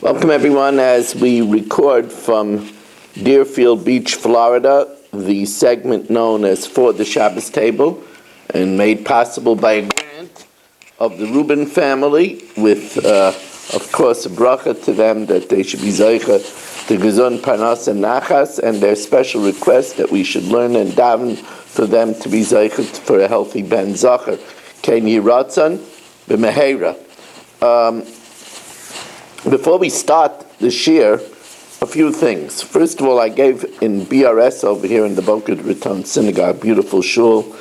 Welcome everyone as we record from Deerfield Beach, Florida, the segment known as For the Shabbos Table, and made possible by a grant of the Rubin family with, of course, a bracha to them that they should be Zoicha to Gezun, Parnas, and Nachas, and their special request that we should learn and daven for them to be Zoicha for a healthy Ben Zacher. Kein Yiratzon b'Meheira. Before we start the shir, a few things. First of all, I gave in BRS over here in the Boca Raton Synagogue, beautiful shul,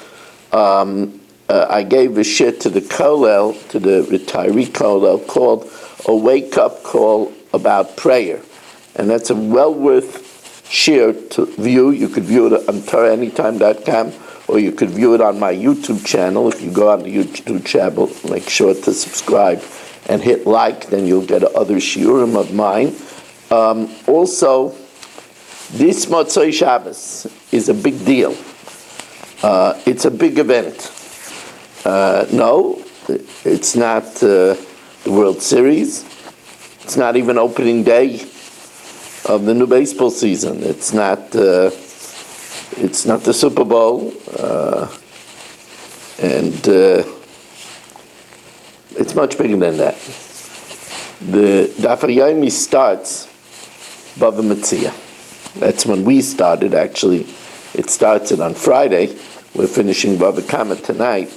I gave a shir to the Kollel, to the retiree Kollel, called a wake-up call about prayer. And that's a well worth shir to view. You could view it on TorahAnytime.com, or you could view it on my YouTube channel. If you go on the YouTube channel, make sure to subscribe and hit like, then you'll get other shiurim of mine. Also, this Motzei Shabbos is a big deal. It's a big event. No, it's not the World Series. It's not even opening day of the new baseball season. It's not the Super Bowl, and it's much bigger than that. The Daf Yomi starts Bava Metzia. That's when we started. Actually, it starts on Friday. We're finishing Bava Kama tonight.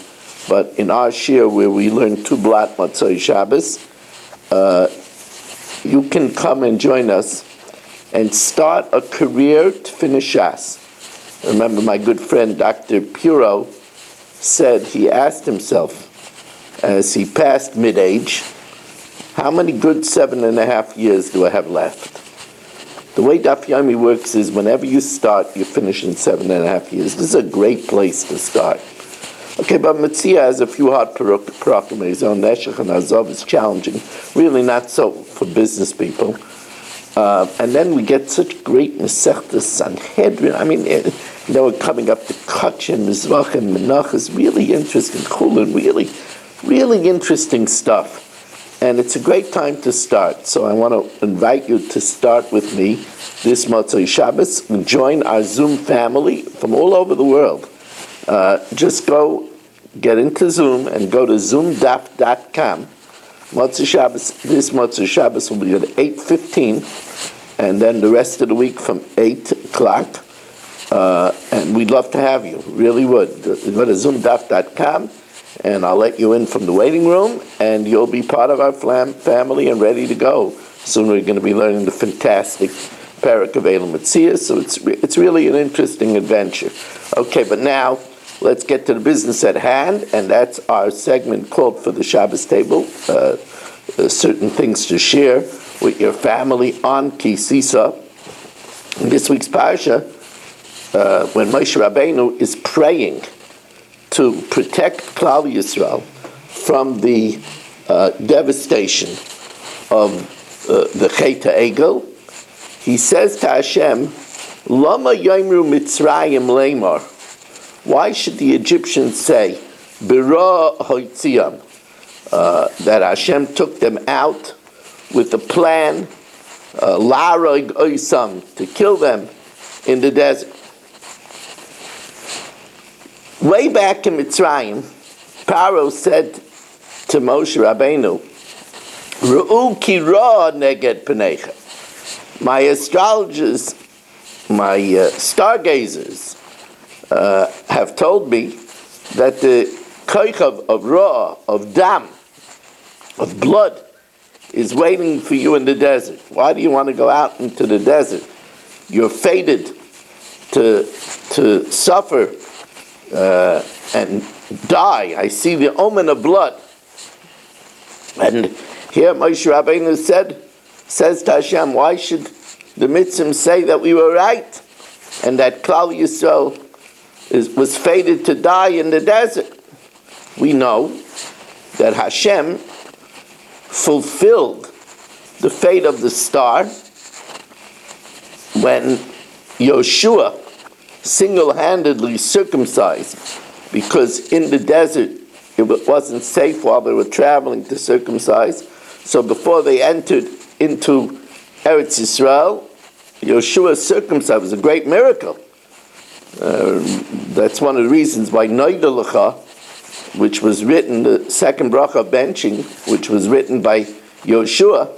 But in our shir, where we learn two blat Motzei Shabbos, you can come and join us and start a career to finish Shas. Remember, my good friend Dr. Puro said he asked himself, as he passed mid-age, how many good 7.5 years do I have left? The way Daf Yomi works is whenever you start, you finish in 7.5 years. This is a great place to start. Okay, but Metzia has a few hard parakim. On Neshech and Azov is challenging, really not so for business people. And then we get such great Masechtas Sanhedrin. I mean, we're coming up to Kachin, Mizrach, and Menach is really interesting. Chulin, really interesting stuff. And it's a great time to start. So I want to invite you to start with me this Motzei Shabbos and join our Zoom family from all over the world. Just go get into Zoom and go to zoomdaf.com. Motzei Shabbos, this Motzei Shabbos will be at 8:15, and then the rest of the week from 8 o'clock. And we'd love to have you, really would. Go to zoomdaf.com, and I'll let you in from the waiting room, and you'll be part of our family and ready to go. Soon we're going to be learning the fantastic Parak of Elam Metzia, so it's really an interesting adventure. Okay, but now let's get to the business at hand, and that's our segment called For the Shabbos Table, certain things to share with your family on Sisa. In this week's Parsha, when Moshe Rabbeinu is praying to protect Klal Yisrael from the devastation of the Chet HaEgel, he says to Hashem, Lama Yomru Mitzrayim Leimar. Why should the Egyptians say, Bira Hoitziam, that Hashem took them out with a plan, La'arog Oisam, to kill them in the desert? Way back in Mitzrayim, Paro said to Moshe Rabbeinu, Ru'u ki ra neged panecha. My astrologers, my stargazers, have told me that the koich of ra, of dam, of blood, is waiting for you in the desert. Why do you want to go out into the desert? You're fated to suffer and die. I see the omen of blood. And here Moshe Rabbeinu says to Hashem, why should the Mitzvim say that we were right and that Klal Yisrael was fated to die in the desert? We know that Hashem fulfilled the fate of the star when Yoshua single-handedly circumcised, because in the desert it wasn't safe while they were traveling to circumcise. So before they entered into Eretz Yisrael, Yeshua circumcised. It was a great miracle. That's one of the reasons why Noida Lecha, which was written, the second bracha of benching, which was written by Yeshua,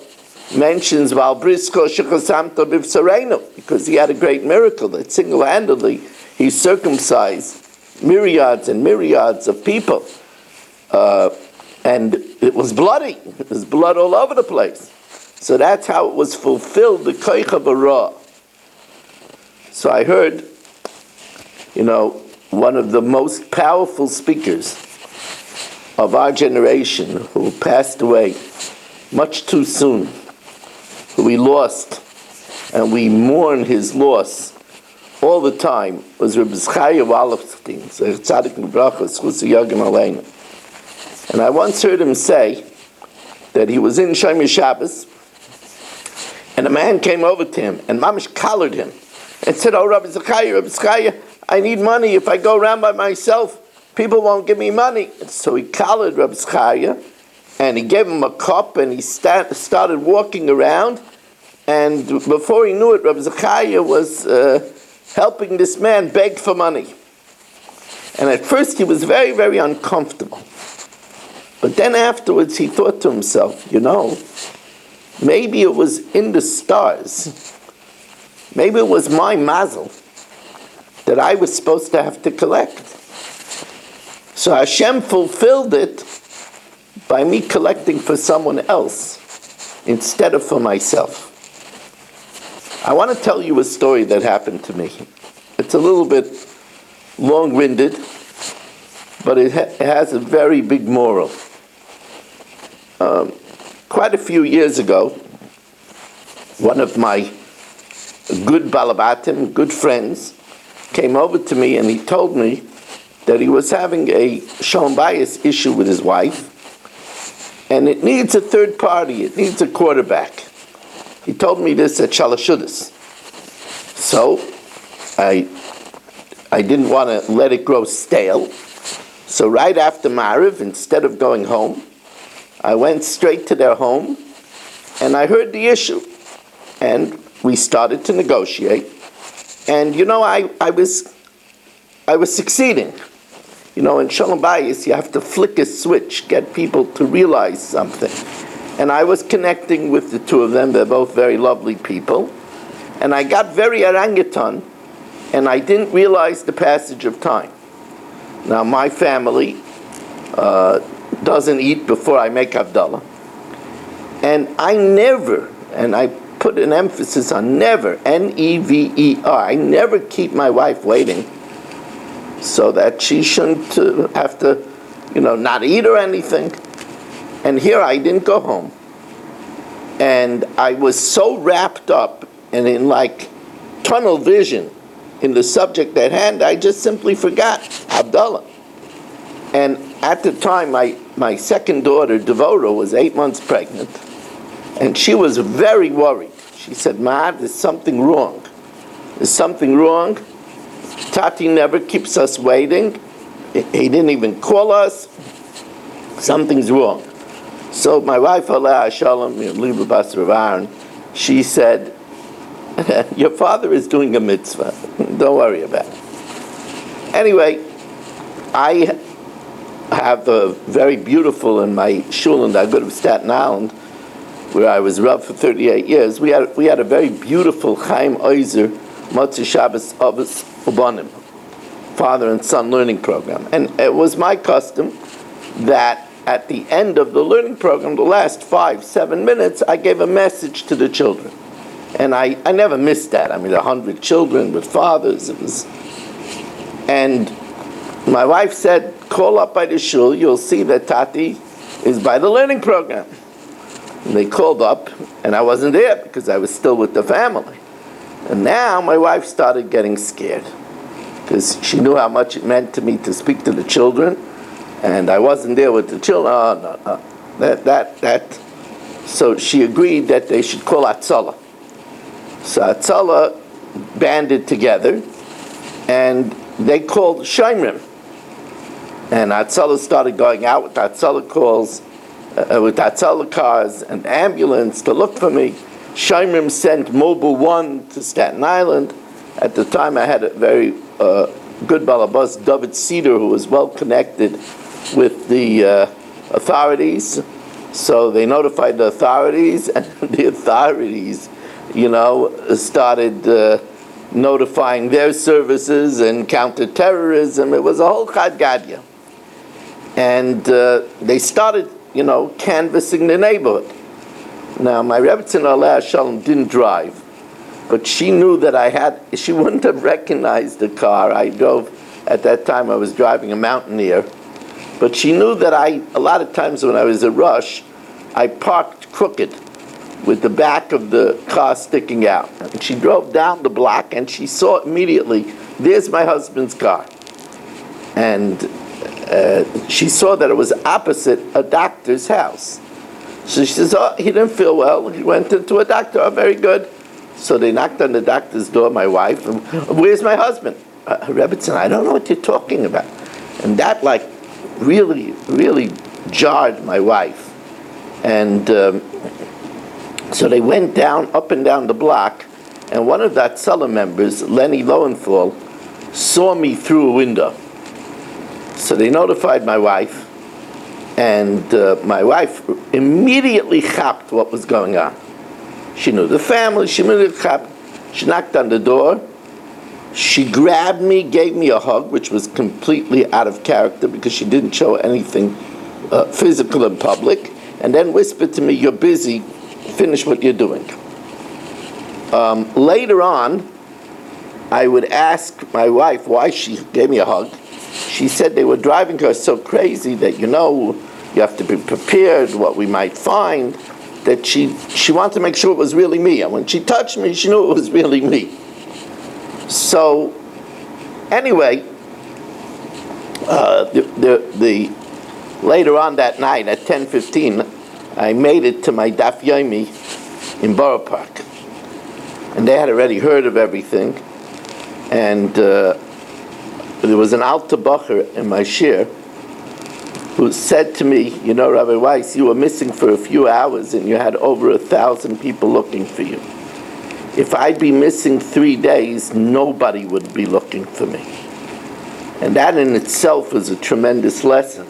mentions Val Brisko Shechasamta Bivsareno, because he had a great miracle that single-handedly he circumcised myriads and myriads of people. And it was bloody. There was blood all over the place. So that's how it was fulfilled, the Koich of Ra. So I heard, one of the most powerful speakers of our generation, who passed away much too soon, who we lost, and we mourn his loss all the time, was Reb Zchariah Wallerstein, Tzadik Nebracha, Schusa Yagim Aleinu. And I once heard him say that he was in Shomer Shabbos, and a man came over to him and mamish collared him and said, "Oh, Rabbi Zechariah, I need money. If I go around by myself, people won't give me money." And so he collared Rabbi Zechariah, and he gave him a cup, and he started walking around. And before he knew it, Rabbi Zechariah was helping this man beg for money. And at first he was very, very uncomfortable. But then afterwards he thought to himself, maybe it was in the stars. Maybe it was my mazel that I was supposed to have to collect. So Hashem fulfilled it by me collecting for someone else instead of for myself. I want to tell you a story that happened to me. It's a little bit long-winded, but it has a very big moral. Quite a few years ago, one of my good balabatim, good friends, came over to me and he told me that he was having a shalom bayis issue with his wife, and it needs a third party, it needs a quarterback. He told me this at Shalashudis. So I didn't want to let it grow stale. So right after Mariv, instead of going home, I went straight to their home and I heard the issue. And we started to negotiate. And I was succeeding. In Shalom Bayis, you have to flick a switch, get people to realize something. And I was connecting with the two of them. They're both very lovely people. And I got very orangutan, and I didn't realize the passage of time. Now, my family doesn't eat before I make Havdalah. And I never, and I put an emphasis on never, N-E-V-E-R, I never keep my wife waiting so that she shouldn't have to, not eat or anything. And here I didn't go home. And I was so wrapped up and in tunnel vision in the subject at hand, I just simply forgot Abdullah. And at the time, my second daughter, Devora, was 8 months pregnant. And she was very worried. She said, "Ma, there's something wrong. There's something wrong. Tati never keeps us waiting. He didn't even call us. Something's wrong." So my wife, Aleh Shalom, Liba Bas Rav Aaron, she said, "Your father is doing a mitzvah. Don't worry about it." Anyway, I have a very beautiful, in my shul in the Agud of Staten Island, where I was Rav for 38 years, we had a very beautiful Chaim Oizer Motzei Shabbos Avos Ubanim, father and son learning program. And it was my custom that at the end of the learning program, the last 5-7 minutes, I gave a message to the children. And I never missed that. 100 children with fathers. And my wife said, "Call up by the shul, you'll see that Tati is by the learning program." And they called up, and I wasn't there because I was still with the family. And now my wife started getting scared because she knew how much it meant to me to speak to the children, and I wasn't there with the children. Oh, no. That. So she agreed that they should call Atzalah. So Atzalah banded together, and they called Shomrim. And Atzalah started going out with Atzalah calls, with Hatzalah cars and ambulance to look for me. Shomrim sent Mobile 1 to Staten Island. At the time, I had a very good balabas, David Cedar, who was well connected with the authorities. So they notified the authorities, and the authorities, started notifying their services and counterterrorism. It was a whole Chad Gadya. And they started, canvassing the neighborhood. Now, my Rebbetzin Aleh Shalom didn't drive, but she knew that she wouldn't have recognized the car. I drove, at that time I was driving a Mountaineer, but she knew that a lot of times when I was at Rush, I parked crooked with the back of the car sticking out. And she drove down the block and she saw immediately, there's my husband's car. And she saw that it was opposite a doctor's house. So she says, he didn't feel well. He went into a doctor. Oh, very good. So they knocked on the doctor's door, my wife. And, where's my husband? Rebbetzin, I don't know what you're talking about. And that, really, really jarred my wife. And so they went up and down the block, and one of that Hatzalah members, Lenny Lowenthal, saw me through a window. So they notified my wife, and my wife immediately chapped what was going on. She knew the family, she knew the chap. She knocked on the door. She grabbed me, gave me a hug, which was completely out of character because she didn't show anything physical in public, and then whispered to me, you're busy, finish what you're doing. Later on, I would ask my wife why she gave me a hug. She said they were driving her so crazy that, you have to be prepared what we might find, that she wanted to make sure it was really me. And when she touched me, she knew it was really me. So, anyway, later on that night at 10:15, I made it to my Daf Yomi in Borough Park. And they had already heard of everything. And there was an Alta Bacher in my shir who said to me, Rabbi Weiss, you were missing for a few hours and you had over 1,000 people looking for you. If I'd be missing 3 days, nobody would be looking for me. And that in itself is a tremendous lesson.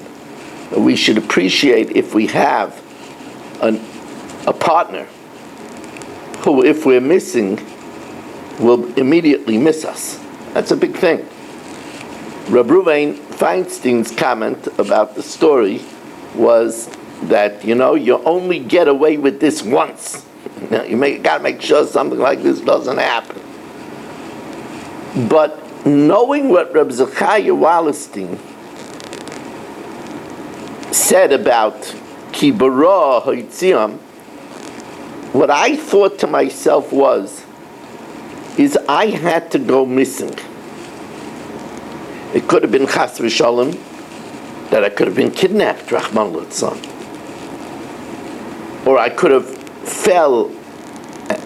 We should appreciate if we have a partner who, if we're missing, will immediately miss us. That's a big thing. Reb Ruvain Feinstein's comment about the story was that, you only get away with this once. You got to make sure something like this doesn't happen. But knowing what Reb Zechariah Wallerstein said about Ki bara ha'itziam, what I thought to myself is I had to go missing. It could have been chas v'shalom, that I could have been kidnapped, Rahman litzlan. Or I could have fell,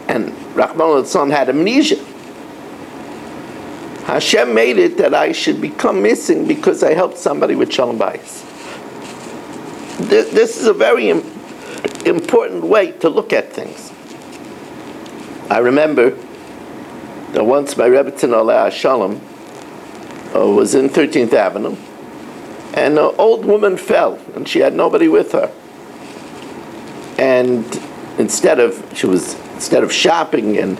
and Rahman litzlan had amnesia. Hashem made it that I should become missing because I helped somebody with shalom bayis. This is a very important way to look at things. I remember that once my Rebbetzin Aleh Shalom was in 13th Avenue, and an old woman fell, and she had nobody with her. And instead of shopping, and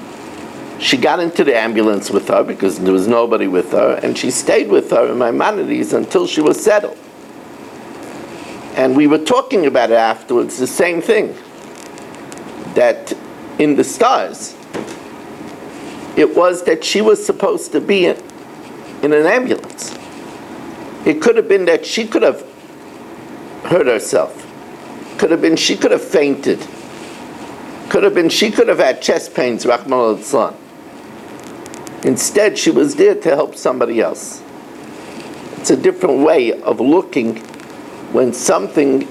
she got into the ambulance with her because there was nobody with her, and she stayed with her in Maimonides until she was settled. And we were talking about it afterwards, the same thing, that in the stars, it was that she was supposed to be in an ambulance. It could have been that she could have hurt herself. Could have been she could have fainted. Could have been she could have had chest pains, Rahman al-Islam. Instead, she was there to help somebody else. It's a different way of looking when something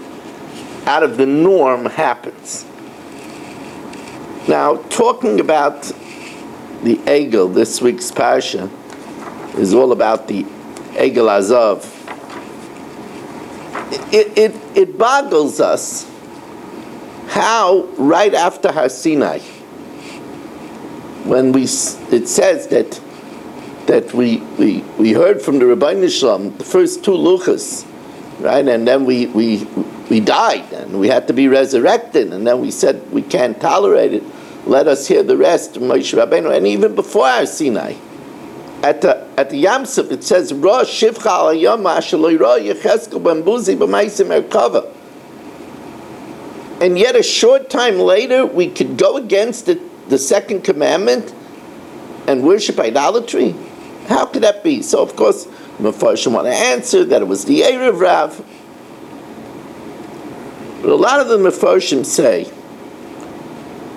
out of the norm happens. Now, talking about the Egel, this week's Parsha is all about the Egel Azav. It boggles us how right after Har Sinai, when it says that we heard from the Rebbeinu Shalom the first two luchas, right, and then we died and we had to be resurrected, and then we said we can't tolerate it. Let us hear the rest of Moshe Rabbeinu. And even before Har Sinai, at the Yam Suf, it says Rosh Shivcha al Yom Ashaloi Ro Yecheskel Ben Buzi B'Maisim Merkava. And yet a short time later, we could go against the second commandment and worship idolatry? How could that be? So, of course, Mefarshim want to answer that it was the Erev Rav. But a lot of the Mefarshim say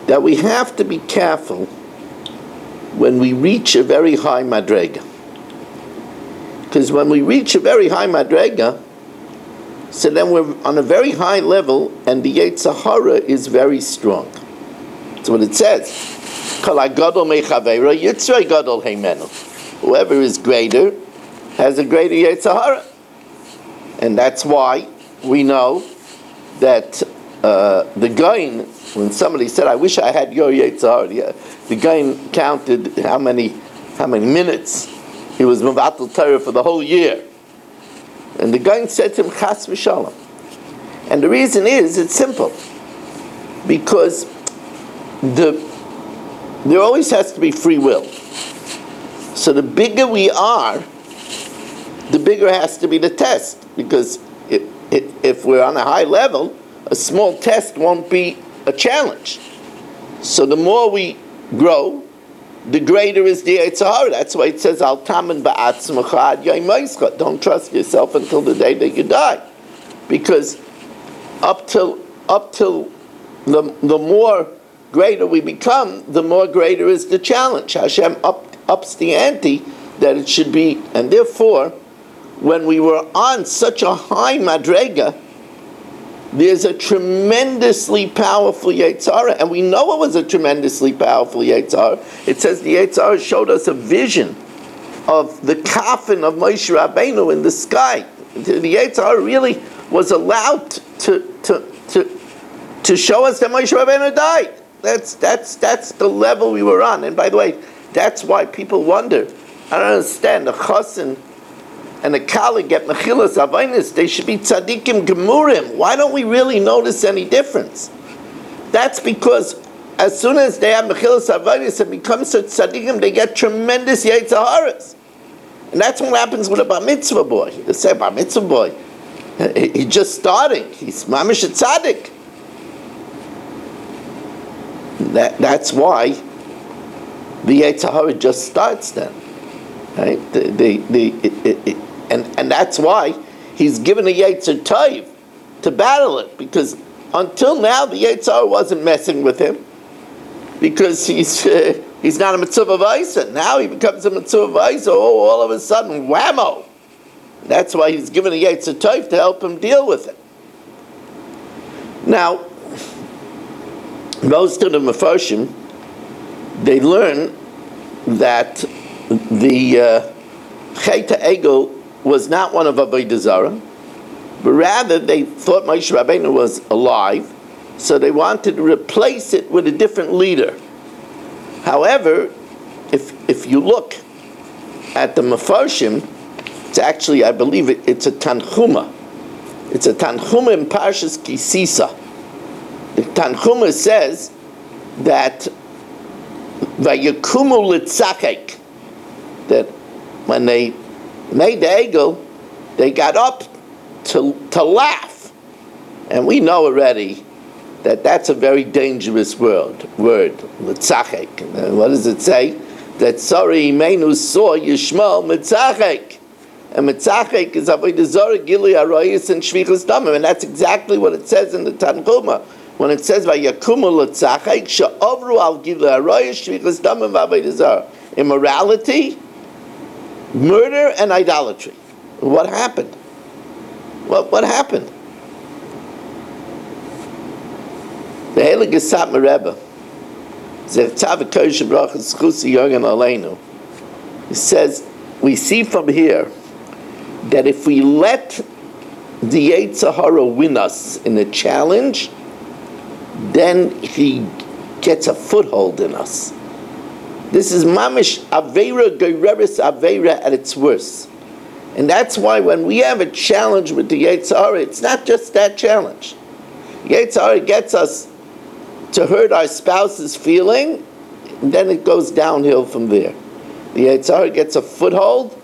that we have to be careful when we reach a very high madrega. Because when we reach a very high madrega, so then we're on a very high level, and the Yetzer Hara is very strong. That's what it says. Whoever is greater has a greater Yetzer Hara. And that's why we know that the Gaon, when somebody said, I wish I had your Yetzer Hara, the Gaon counted how many minutes he was Mevatel Torah for the whole year. And the Gaon said to him, Chas v'shalom. And the reason is, it's simple. Because there always has to be free will. So the bigger we are, the bigger has to be the test. Because if we're on a high level, a small test won't be a challenge. So the more we grow, the greater is the Yetzer Hara. That's why it says, Al tamen ba'atzmecha ad yom moischa. Don't trust yourself until the day that you die. Because up till the more greater we become, the more greater is the challenge. Hashem ups the ante that it should be. And therefore, when we were on such a high madrega, there's a tremendously powerful Yetzer Hara, and we know it was a tremendously powerful Yetzer Hara. It says the Yetzer Hara showed us a vision of the coffin of Moshe Rabbeinu in the sky. The Yetzer Hara really was allowed to show us that Moshe Rabbeinu died. That's the level we were on. And by the way, that's why people wonder. I don't understand. The chassan and a kala get mechilas avainis, they should be tzaddikim gemurim. Why don't we really notice any difference? That's because as soon as they have mechilas avainis and become such tzaddikim, they get tremendous Yetzer Haras. And that's what happens with a bar mitzvah boy. They say, bar mitzvah boy, he's just starting. He's mamish a tzaddik. That's why the Yetzer Hara just starts then. Right? And that's why he's given a Yetzer Tov to battle it, because until now the Yetzer Hara wasn't messing with him, because he's not a mitzvah v'aisa. Now he becomes a mitzvah v'aisa. Oh, all of a sudden, whammo! That's why he's given a Yetzer Tov to help him deal with it. Now, most of the Mefarshim, they learn that the Chet HaEgel was not one of Avodah Zarah, but rather they thought Moshe Rabbeinu was alive, so they wanted to replace it with a different leader. However, if you look at the Mefarshim, it's actually, I believe it's a Tanchuma. It's a Tanchuma in Parshas Sisa. The Tanchuma says that Vayakumu litzachek, that when they made the Egel, they got up to laugh. And we know already that that's a very dangerous word, litzachek. And what does it say? That Sari Imenu saw Yishmael mitzachek. And mitzachek is Avodah Zarah, Gilui Arayis, and Shvichas Damim. And that's exactly what it says in the Tanchuma. When it says Vayakumu litzachek, she'ovru al Gilui Arayis, Shvichas Damim, Avodah Zarah. Immorality, murder, and idolatry. What happened? What happened? The Heilige Satmar Rebbe, he says, we see from here that if we let the Yetzer Hara win us in a challenge, then he gets a foothold in us. This is mamish aveira gereris aveira at its worst. And that's why when we have a challenge with the Yetzer Hara, it's not just that challenge. Yetzer Hara gets us to hurt our spouse's feeling, and then it goes downhill from there. The Yetzer Hara gets a foothold,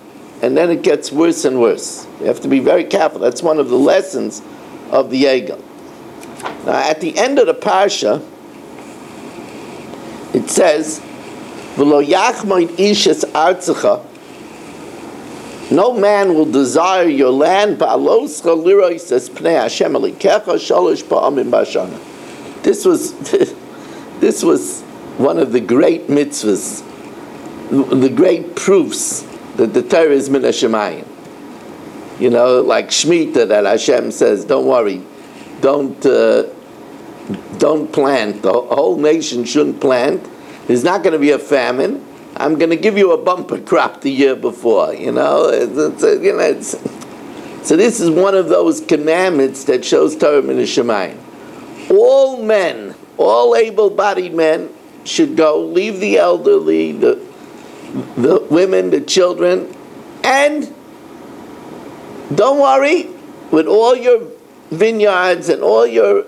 and then it gets worse and worse. You have to be very careful. That's one of the lessons of the Egel. Now, at the end of the Parsha, it says, V'lo yachmoid ishes artzecha, no man will desire your land, ba'aloscha lirois es pnei Hashem elikecha shalosh pa'amim b'shana. This was one of the great mitzvahs, the great proofs that the Torah is min hashemayim. You know, like Shemitah, that Hashem says, don't worry, don't plant. The whole nation shouldn't plant. There's not going to be a famine. I'm going to give you a bumper crop the year before. So this is one of those commandments that shows Torah min hashemayim. All men, all able-bodied men, should go, leave the elderly, the women, the children, and don't worry, with all your vineyards and all your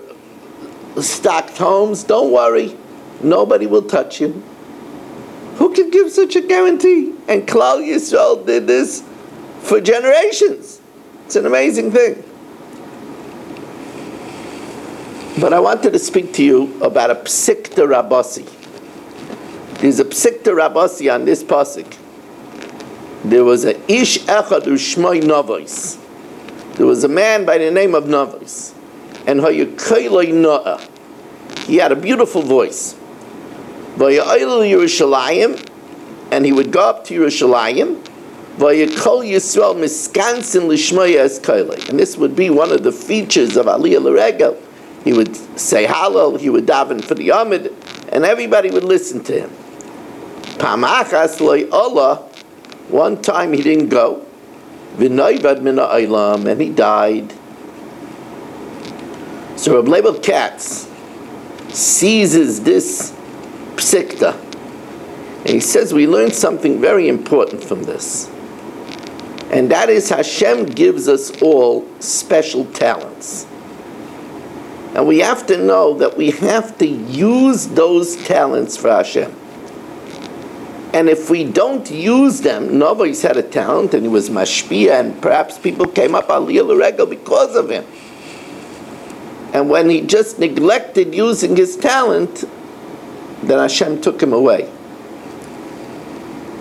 stocked homes, don't worry, nobody will touch you. Who can give such a guarantee? And Klal Yisrael did this for generations. It's an amazing thing. But I wanted to speak to you about a psikta rabasi. There's a psikta rabasi on this pasuk. There was a ish echad u'shmoi Navos. There was a man by the name of Navos, and hayukayloi noah. He had a beautiful voice. Vayayil Yerushalayim, and he would go up to Yerushalayim. Vayakol Yisrael miskansin lishmoi es kayloi. And this would be one of the features of Aliyah L'Regel. He would say Hallel, he would daven for the Amid, and everybody would listen to him. Pamachas loy Allah, one time he didn't go, v'noivad min ha'olam, and he died. So Reb Leibel Katz seizes this psikta, and he says we learn something very important from this. And that is Hashem gives us all special talents. And we have to know that we have to use those talents for Hashem. And if we don't use them, Navos had a talent and he was mashpia, and perhaps people came up Aliyah L'Regel because of him. And when he just neglected using his talent, then Hashem took him away.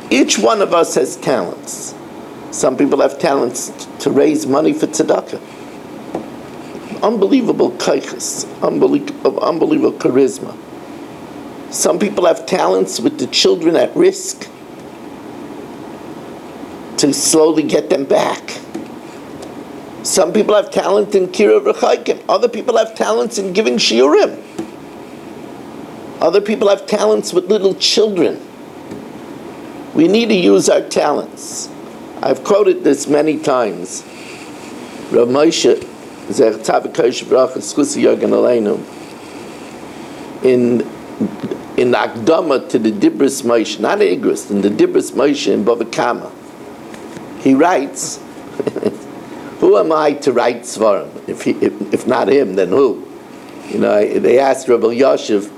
Each one of us has talents. Some people have talents to raise money for tzedakah. Unbelievable kaiches, unbelievable charisma. Some people have talents with the children at risk to slowly get them back. Some people have talent in Kiruv Rechaikim. Other people have talents in giving shiurim. Other people have talents with little children. We need to use our talents. I've quoted this many times. Rav Moshe in the Akdama to the Dibris Moshe, not Igris, in the Dibris Moshe in Bava Kama, he writes, who am I to write Svarim? If not him, then who? You know, they asked Rabbi Yoshev,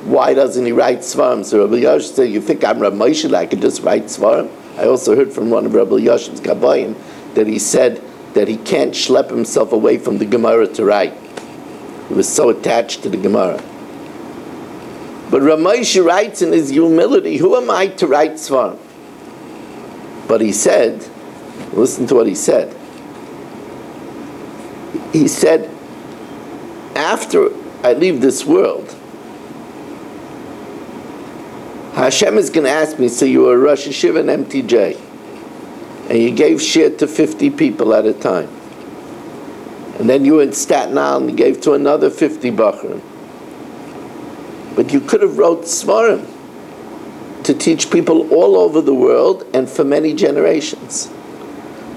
why doesn't he write Svarim? So Rabbi Yoshev said, you think I'm Rabbi Moshe, that I could just write Svarim? I also heard from one of Rabbi Yoshev's Gabayim that he said that he can't schlep himself away from the Gemara to write. He was so attached to the Gemara. But Rav Moshe writes in his humility, who am I to write Svarim? But he said, listen to what he said. He said, after I leave this world, Hashem is going to ask me, so you were Rosh Hashiva and MTJ, and you gave shir to 50 people at a time. And then you were in Staten Island and gave to another 50 Bachrim. But you could have wrote Svarim to teach people all over the world and for many generations.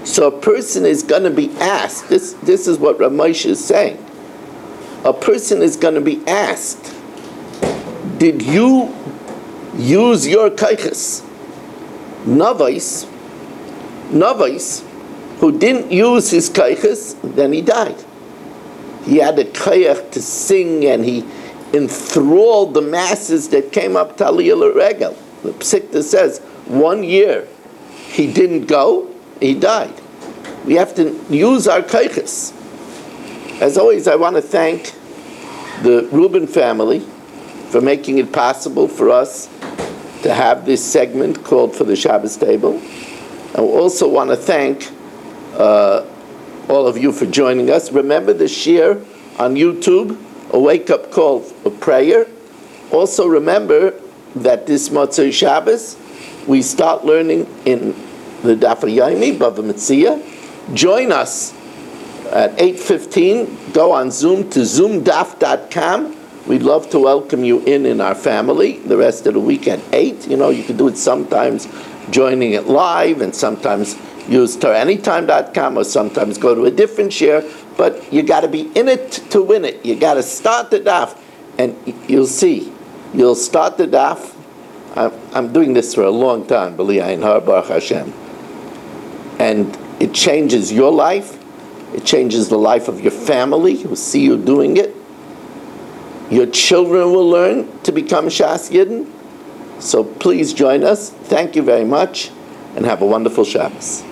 So a person is going to be asked, this is what Rav Moshe is saying, a person is going to be asked did you use your kaiches? Navais, who didn't use his kaiches, then he died. He had a kayach to sing, and he enthralled the masses that came up to Aliyah L'Regel. The Psikta says, 1 year he didn't go, he died. We have to use our kaiches. As always, I want to thank the Rubin family for making it possible for us to have this segment called For the Shabbos Table. I also want to thank all of you for joining us. Remember the shir on YouTube, a wake-up call for prayer. Also remember that this Motzei Shabbos, we start learning in the Daf Yomi, Bava Metzia. Join us at 8:15. Go on Zoom to zoomdaf.com. We'd love to welcome you in our family the rest of the week at 8. You know, you can do it sometimes joining it live, and sometimes use TorahAnytime.com, or sometimes go to a different share. But you got to be in it to win it. You got to start the daf, and you'll see. You'll start the daf. I'm doing this for a long time, Baruch Hashem. And it changes your life. It changes the life of your family who see you doing it. Your children will learn to become Shas Yidden. So please join us. Thank you very much, and have a wonderful Shabbos.